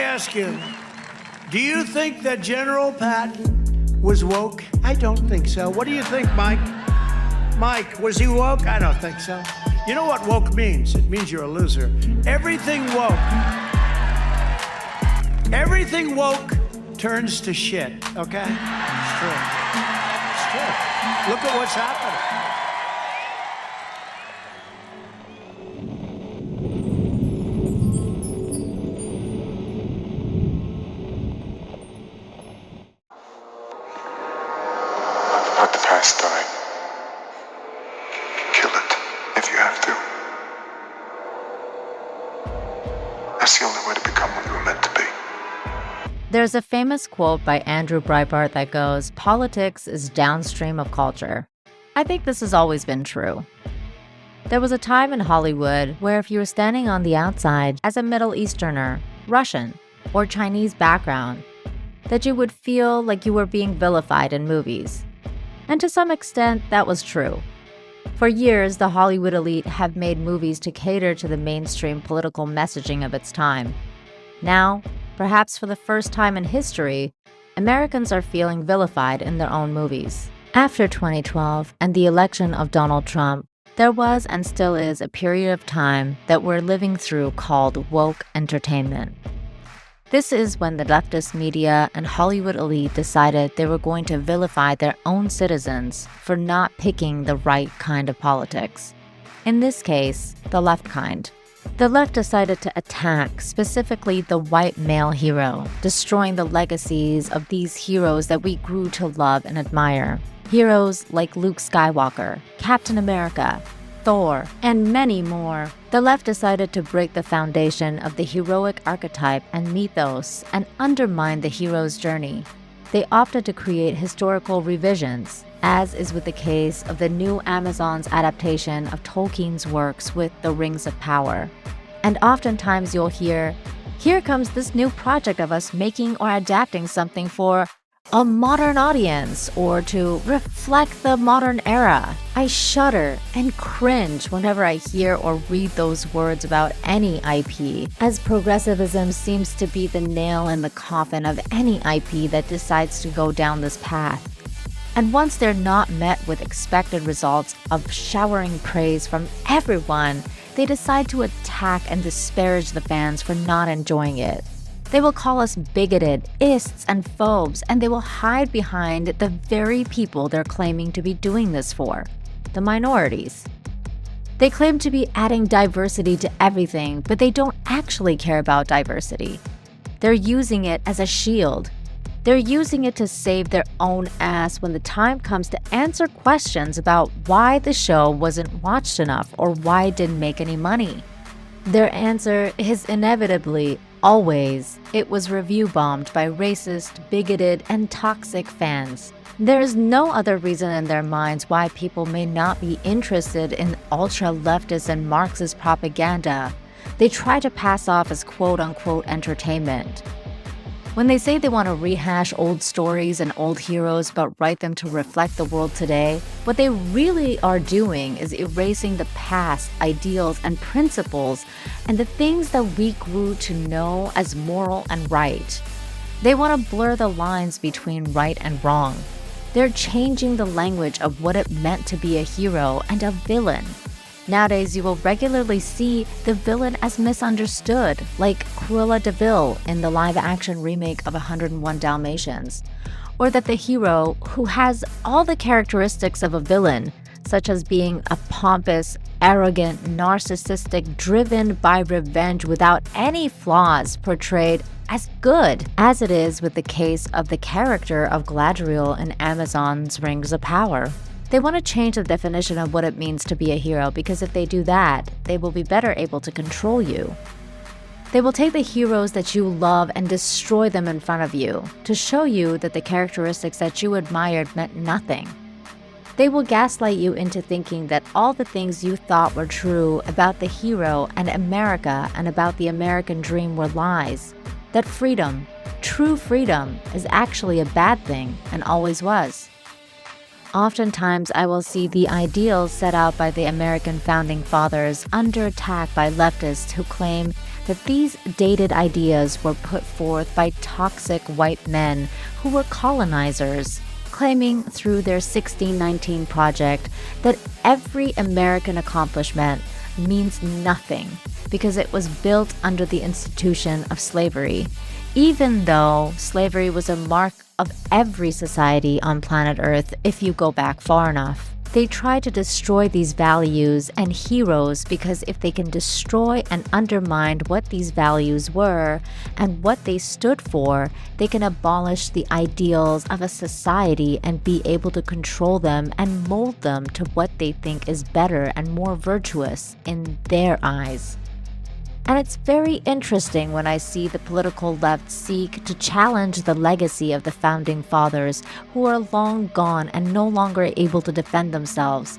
ask you, do you think that General Patton was woke? I don't think so. What do you think, Mike? Mike, was he woke? I don't think so. You know what woke means? It means you're a loser. Everything woke turns to shit, okay? It's true. It's true. Look at what's happening. Let the past die. Kill it if you have to. That's the only way to become what you were meant to be. There's a famous quote by Andrew Breitbart that goes, "Politics is downstream of culture." I think this has always been true. There was a time in Hollywood where if you were standing on the outside as a Middle Easterner, Russian, or Chinese background, that you would feel like you were being vilified in movies. And to some extent, that was true. For years, the Hollywood elite have made movies to cater to the mainstream political messaging of its time. Now, perhaps for the first time in history, Americans are feeling vilified in their own movies. After 2012 and the election of Donald Trump, there was and still is a period of time that we're living through called woke entertainment. This is when the leftist media and Hollywood elite decided they were going to vilify their own citizens for not picking the right kind of politics. In this case, the left kind. The left decided to attack specifically the white male hero, destroying the legacies of these heroes that we grew to love and admire. Heroes like Luke Skywalker, Captain America, Thor, and many more. The left decided to break the foundation of the heroic archetype and mythos and undermine the hero's journey. They opted to create historical revisions, as is with the case of the new Amazon's adaptation of Tolkien's works with The Rings of Power. And oftentimes you'll hear, "Here comes this new project of us making or adapting something for a modern audience or to reflect the modern era." I shudder and cringe whenever I hear or read those words about any IP, as progressivism seems to be the nail in the coffin of any IP that decides to go down this path. And once they're not met with expected results of showering praise from everyone, they decide to attack and disparage the fans for not enjoying it. They will call us bigoted, ists, and phobes, and they will hide behind the very people they're claiming to be doing this for, the minorities. They claim to be adding diversity to everything, but they don't actually care about diversity. They're using it as a shield. They're using it to save their own ass when the time comes to answer questions about why the show wasn't watched enough or why it didn't make any money. Their answer is inevitably, always, it was review bombed by racist, bigoted, and toxic fans. There is no other reason in their minds why people may not be interested in ultra-leftist and Marxist propaganda. They try to pass off as quote-unquote entertainment. When they say they want to rehash old stories and old heroes but write them to reflect the world today, what they really are doing is erasing the past, ideals, and principles, and the things that we grew to know as moral and right. They want to blur the lines between right and wrong. They're changing the language of what it meant to be a hero and a villain. Nowadays, you will regularly see the villain as misunderstood, like Cruella de Vil in the live-action remake of 101 Dalmatians, or that the hero, who has all the characteristics of a villain, such as being a pompous, arrogant, narcissistic, driven by revenge without any flaws, portrayed as good, as it is with the case of the character of Galadriel in Amazon's Rings of Power. They want to change the definition of what it means to be a hero because if they do that, they will be better able to control you. They will take the heroes that you love and destroy them in front of you to show you that the characteristics that you admired meant nothing. They will gaslight you into thinking that all the things you thought were true about the hero and America and about the American dream were lies. That freedom, true freedom, is actually a bad thing and always was. Oftentimes, I will see the ideals set out by the American founding fathers under attack by leftists who claim that these dated ideas were put forth by toxic white men who were colonizers, claiming through their 1619 project that every American accomplishment means nothing because it was built under the institution of slavery, even though slavery was a mark of every society on planet Earth if you go back far enough. They try to destroy these values and heroes because if they can destroy and undermine what these values were and what they stood for, they can abolish the ideals of a society and be able to control them and mold them to what they think is better and more virtuous in their eyes. And it's very interesting when I see the political left seek to challenge the legacy of the founding fathers who are long gone and no longer able to defend themselves.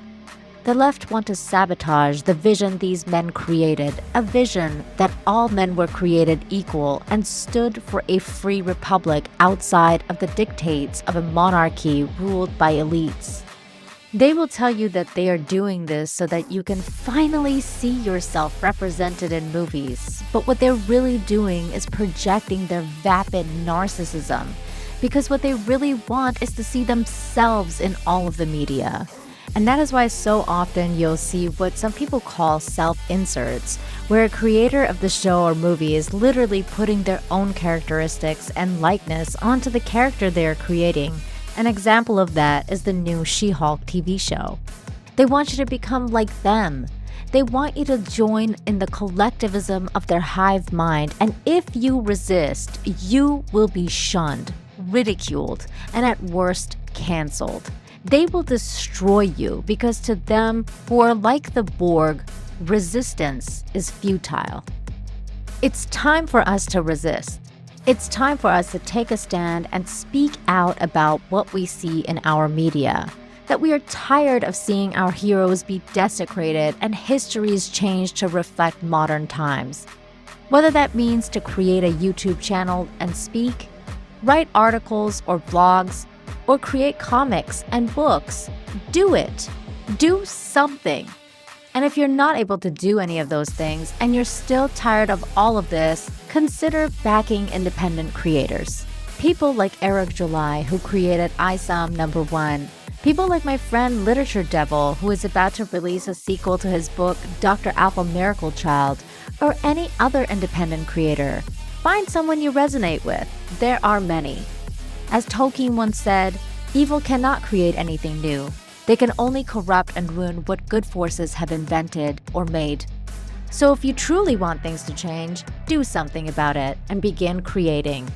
The left want to sabotage the vision these men created, a vision that all men were created equal and stood for a free republic outside of the dictates of a monarchy ruled by elites. They will tell you that they are doing this so that you can finally see yourself represented in movies. But what they're really doing is projecting their vapid narcissism, because what they really want is to see themselves in all of the media. And that is why so often you'll see what some people call self-inserts, where a creator of the show or movie is literally putting their own characteristics and likeness onto the character they are creating. An example of that is the new She-Hulk TV show. They want you to become like them. They want you to join in the collectivism of their hive mind, and if you resist, you will be shunned, ridiculed, and at worst, canceled. They will destroy you because to them, who are like the Borg, resistance is futile. It's time for us to resist. It's time for us to take a stand and speak out about what we see in our media. That we are tired of seeing our heroes be desecrated and histories changed to reflect modern times. Whether that means to create a YouTube channel and speak, write articles or blogs, or create comics and books, do it. Do something. And if you're not able to do any of those things and you're still tired of all of this, consider backing independent creators. People like Eric July, who created ISOM #1. People like my friend Literature Devil, who is about to release a sequel to his book Dr. Alpha Miracle Child, or any other independent creator. Find someone you resonate with. There are many. As Tolkien once said, evil cannot create anything new. They can only corrupt and ruin what good forces have invented or made. So if you truly want things to change, do something about it and begin creating.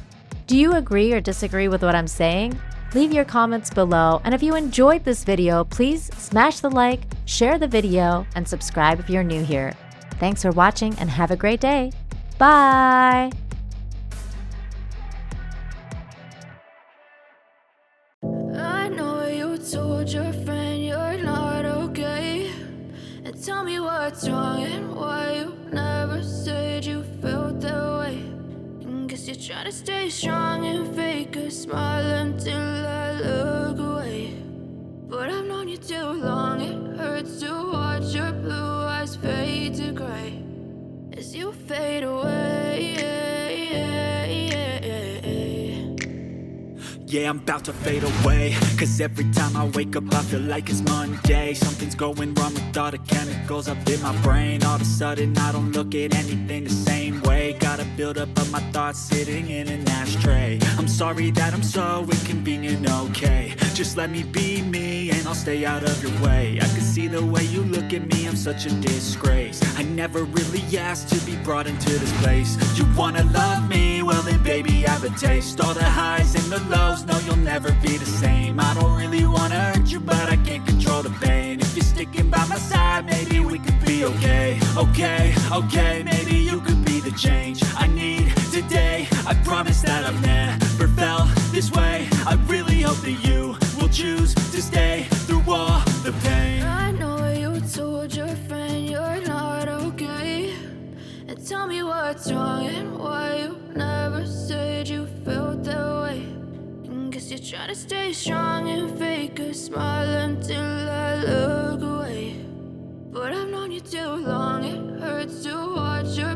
Do you agree or disagree with what I'm saying? Leave your comments below, and if you enjoyed this video, please smash the like, share the video, and subscribe if you're new here. Thanks for watching and have a great day. Bye! I know you told your friend you're not okay, and tell me what's wrong and why you never said you felt that way. And guess you're trying to stay strong and fake a smile until I look away. But I've known you too long, it hurts to watch your blue eyes fade to gray as you fade away. Yeah, I'm about to fade away, cause every time I wake up I feel like it's Monday. Something's going wrong with all the chemicals up in my brain. All of a sudden I don't look at anything the same way. Got a buildup of my thoughts sitting in an ashtray. I'm sorry that I'm so inconvenient, okay. Just let me be me and I'll stay out of your way. I can see the way you look at me, I'm such a disgrace. I never really asked to be brought into this place. You wanna love me? Well then baby I have a taste. All the highs and the lows, no you'll never be the same. I don't really wanna hurt you but I can't control the pain. If you're sticking by my side maybe we could be okay. Okay, maybe you could be the change I need today. I promise that I've never felt this way. I really hope that you will choose to stay through all the pain. I know you told your friend you're not okay, and tell me what's wrong and why you never said you felt that way. And guess Guess you're trying to stay strong and fake a smile until I look away. But I've known you too long, it hurts to watch your